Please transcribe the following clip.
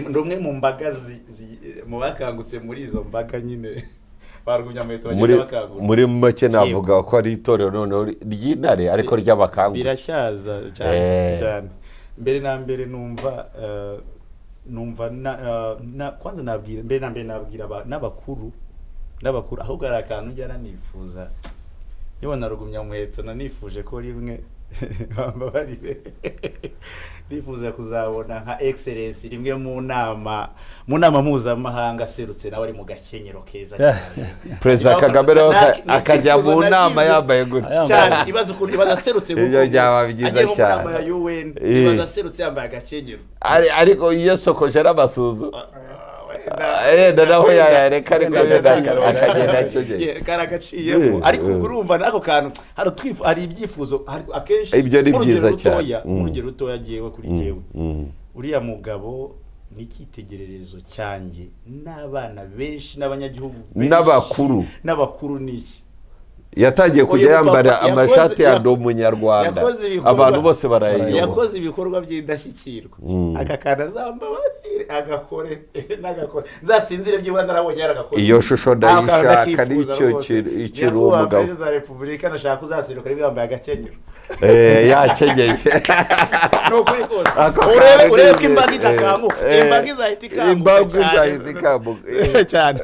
ndumwe mu mbaga mu bakangutse muri izo mbaga nyine barugumya muheto bagenda bakangura muri make navuga ko ari itorero none ry'intare ariko ry'abakangura birashaza cyane mbere na mbere numva kwanza nabwira mbere na mbere nabwira n'abakuru ahubwo ari akantu njyana nifuza yewe narugumya muheto nanifuje ko rimwe bamba baribe nifuza kuzabona nka excellence rimwe mu nama mpuzamahanga serutse nawe ari mu gakenyero keza cyane President Kagame akajya mu nama yambaye gutya cyane ibaza serutse ibyo byaba byiza cyane mu nama ya UN ibaza serutse yambaye agakenyero ariko iyo sokoje n'abasuzu nawe yareka ariko akagenda cyogeye karagaciyemo ariko urumva nako kantu hari ibyifuzo akenshi ibyo ni byiza cyane urugero rutoya giyewe kuri jewe uriya mugabo nikitegererezo cyanjye n'abana benshi n'abanyagihugu n'abakuru niki yatangiye kujya yambara amashati ya Umunyarwanda abantu bose barayiyoba yakoze ibikorwa by'indashyikirwa akakana zamba agakore n'agakore nzasinzire byibura narabonye yaragakore iyo shusho ndayishaka n'icyo kiri umugabo Perezida wa Repubulika nashaka uzasiruka yambaye agakenyero yakenyeye nukuri kose urebe ko imbaga idakamuka imbaga izahita ikamuka cyane